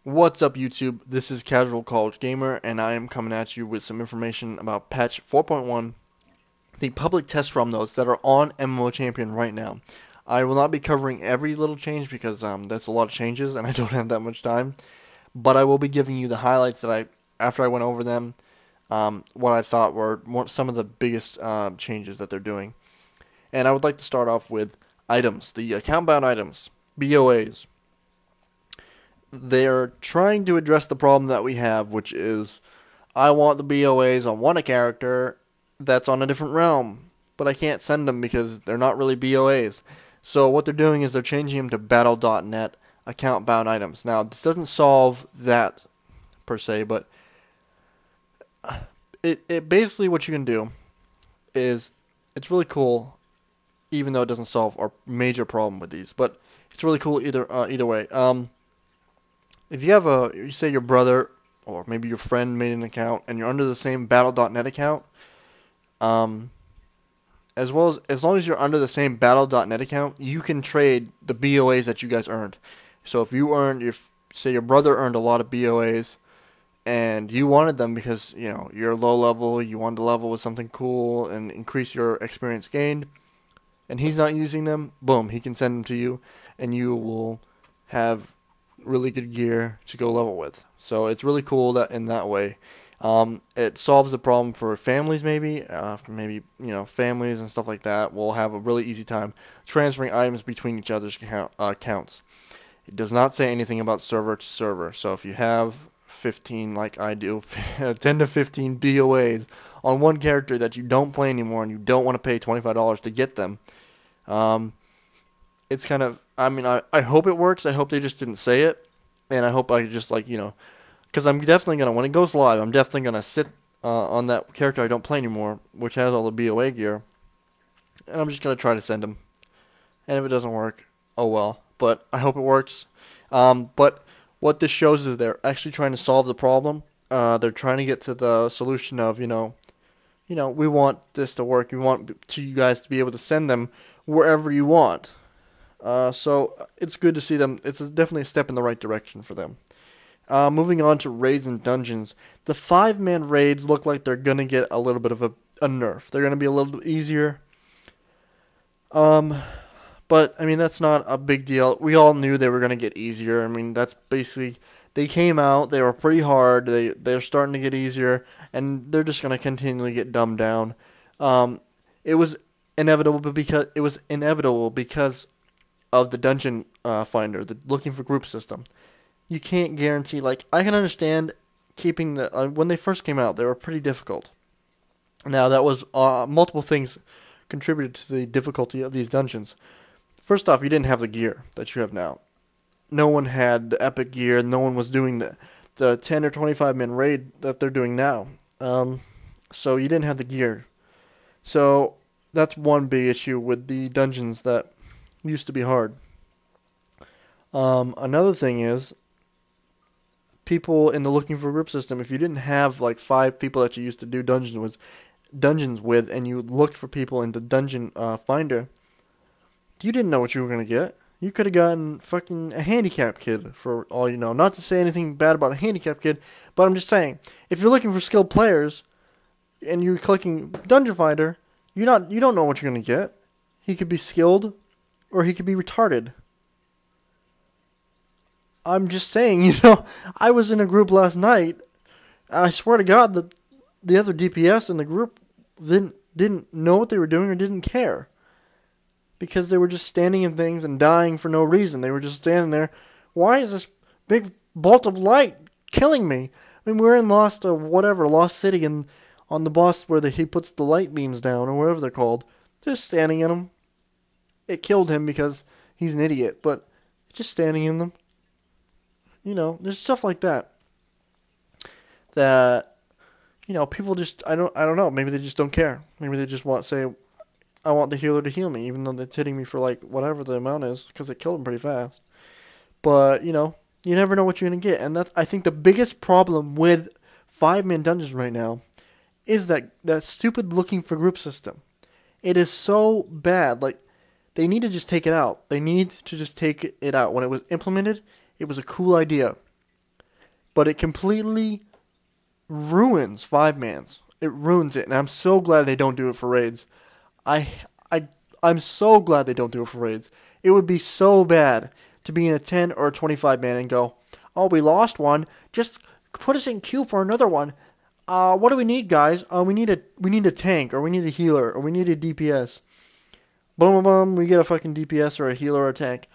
What's up, YouTube? This is Casual College Gamer, and I am coming at you with some information about patch 4.1, the public test ROM nodes that are on MMO Champion right now. I will not be covering every little change because that's a lot of changes, and I don't have that much time. But I will be giving you the highlights that after I went over them, what I thought were some of the biggest changes that they're doing. And I would like to start off with items, the account-bound items, BOAs. They're trying to address the problem that we have, which is I want the BOAs on one character that's on a different realm, but I can't send them because they're not really BOAs. So what they're doing is they're changing them to battle.net account bound items. Now, this doesn't solve that per se, but it basically what you can do is it's really cool, even though it doesn't solve our major problem with these, but it's really cool either way. If you have you say your brother or maybe your friend made an account and you're under the same battle.net account, as long as you're under the same battle.net account, you can trade the BOAs that you guys earned. So if you earned, if say your brother earned a lot of BOAs and you wanted them because you're low level, you wanted to level with something cool and increase your experience gained, and he's not using them, boom, he can send them to you, and you will have really good gear to go level with. So it's really cool that in that way. It solves the problem for families maybe. Families and stuff like that will have a really easy time transferring items between each other's accounts. It does not say anything about server to server. So if you have 15, like I do, 10 to 15 BOAs on one character that you don't play anymore and you don't want to pay $25 to get them, it's kind of, I hope it works. I hope they just didn't say it. And I hope I just because I'm definitely going to, when it goes live, I'm definitely going to sit on that character I don't play anymore, which has all the BOA gear. And I'm just going to try to send them. And if it doesn't work, oh well. But I hope it works. But what this shows is they're actually trying to solve the problem. They're trying to get to the solution of, we want this to work. We want you guys to be able to send them wherever you want. So it's good to see them. It's definitely a step in the right direction for them. Moving on to raids and dungeons. The 5-man raids look like they're going to get a little bit of a nerf. They're going to be a little bit easier. But, that's not a big deal. We all knew they were going to get easier. That's basically, they came out, they were pretty hard, they're starting to get easier, and they're just going to continually get dumbed down. It was inevitable because of the dungeon finder, the looking for group system. You can't guarantee, I can understand keeping when they first came out, they were pretty difficult. Now, that was, multiple things contributed to the difficulty of these dungeons. First off, you didn't have the gear that you have now. No one had the epic gear, no one was doing the 10 or 25 man raid that they're doing now. So you didn't have the gear. So that's one big issue with the dungeons that used to be hard. Another thing is, people in the looking for group system, if you didn't have 5 people that you used to do dungeons with, and you looked for people in the dungeon finder, you didn't know what you were going to get. You could have gotten fucking a handicap kid for all you know. Not to say anything bad about a handicap kid, but I'm just saying, if you're looking for skilled players and you're clicking dungeon finder, you don't know what you're going to get. He could be skilled or he could be retarded. I'm just saying, I was in a group last night. I swear to God, the other DPS in the group didn't know what they were doing or didn't care. Because they were just standing in things and dying for no reason. They were just standing there. Why is this big bolt of light killing me? We're in Lost City, and on the boss where he puts the light beams down, or whatever they're called, just standing in them. It killed him because he's an idiot, but just standing in them. There's stuff like that. That, people just, I don't know, maybe they just don't care. Maybe they just I want the healer to heal me, even though it's hitting me for whatever the amount is, because it killed him pretty fast. But, you never know what you're going to get. And that's, I think, the biggest problem with 5-man dungeons right now is that stupid looking for group system. It is so bad. They need to just take it out. They need to just take it out. When it was implemented, it was a cool idea. but it completely ruins 5-mans. It ruins it, and I'm so glad they don't do it for raids. I, I, I'm so glad they don't do it for raids. It would be so bad to be in a 10 or a 25-man and go, oh, we lost one. Just put us in queue for another one. What do we need, guys? We need a tank, or we need a healer, or we need a DPS. Boom, boom, boom. We get a fucking DPS or a healer or a tank.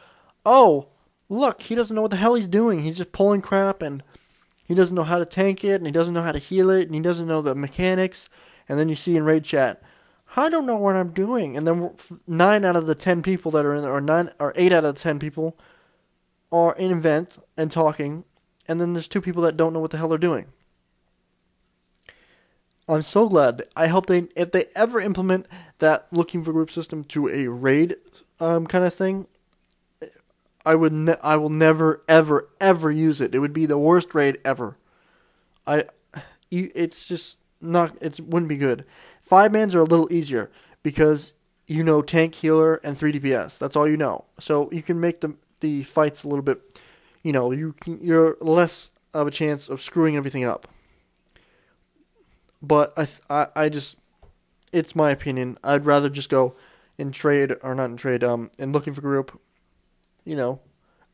Oh, look, he doesn't know what the hell he's doing. He's just pulling crap, and he doesn't know how to tank it, and he doesn't know how to heal it, and he doesn't know the mechanics. And then you see in raid chat, I don't know what I'm doing. And then 9 out of the 10 people that are in there, or 8 out of the 10 people are in event and talking, and then there's 2 people that don't know what the hell they're doing. I'm so glad. I hope if they ever implement that looking for group system to a raid kind of thing, I will never ever use it. It would be the worst raid ever. It's just not. It wouldn't be good. 5-mans are a little easier because you know tank, healer, and 3 DPS. That's all you know. So you can make the fights a little bit. You know, you're less of a chance of screwing everything up. But I just, it's my opinion. I'd rather just go in trade, or not in trade, in looking for group. You know,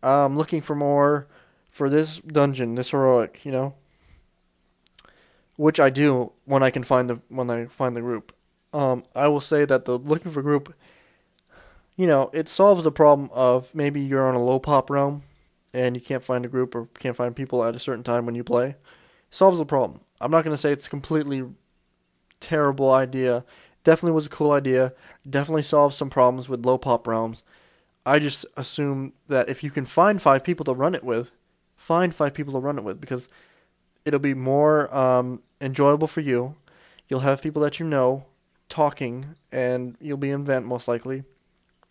looking for more for this dungeon, this heroic. You know, which I do when I find the group. I will say that the looking for group, you know, it solves the problem of maybe you're on a low pop realm and you can't find a group or can't find people at a certain time when you play. It solves the problem. I'm not going to say it's a completely terrible idea. Definitely was a cool idea. Definitely solves some problems with low pop realms. I just assume that if you can find 5 people to run it with, because it'll be more enjoyable for you. You'll have people that you know talking, and you'll be in event most likely,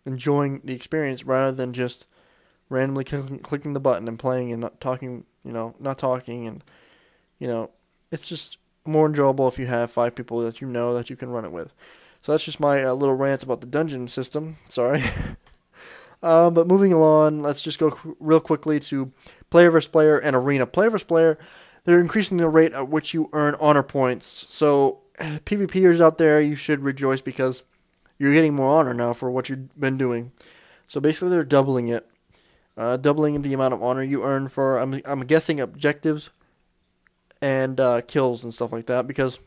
enjoying the experience rather than just randomly clicking the button and playing and not talking. You know, not talking, and you know, it's just more enjoyable if you have 5 people that you know that you can run it with. So that's just my little rant about the dungeon system. Sorry. But moving along, let's just go real quickly to player versus player and arena. Player versus player, they're increasing the rate at which you earn honor points. So PvPers out there, you should rejoice because you're getting more honor now for what you've been doing. So basically they're doubling it. Doubling the amount of honor you earn for, I'm guessing, objectives and kills and stuff like that, because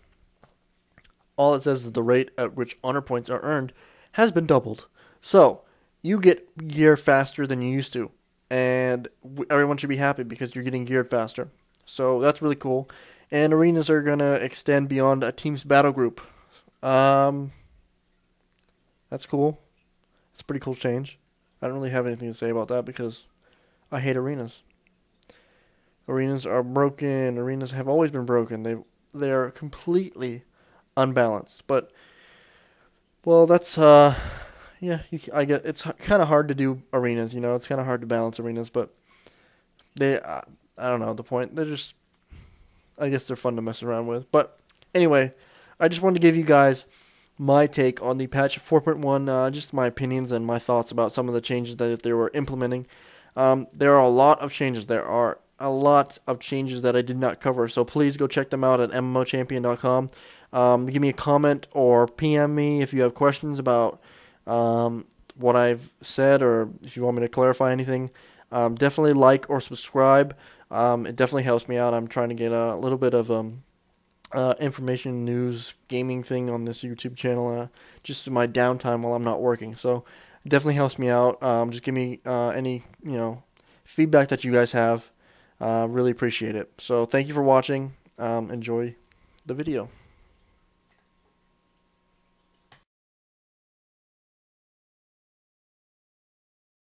all it says is the rate at which honor points are earned has been doubled. So you get gear faster than you used to, and everyone should be happy because you're getting geared faster. So that's really cool. And arenas are going to extend beyond a team's battle group. That's cool. It's a pretty cool change. I don't really have anything to say about that because I hate arenas. Arenas are broken. Arenas have always been broken. They are completely unbalanced. But, well, that's yeah. I get it's kind of hard to do arenas. You know, it's kind of hard to balance arenas. But I don't know the point. They're just, I guess they're fun to mess around with. But anyway, I just wanted to give you guys my take on the patch 4.1, just my opinions and my thoughts about some of the changes that they were implementing. There are a lot of changes. There are a lot of changes that I did not cover, so please go check them out at mmochampion.com. Give me a comment or PM me if you have questions about what I've said, or if you want me to clarify anything. Definitely like or subscribe. It definitely helps me out. I'm trying to get a little bit of information, news, gaming thing on this YouTube channel, just in my downtime while I'm not working. So it definitely helps me out. Just give me any feedback that you guys have. Really appreciate it. So thank you for watching. Enjoy the video.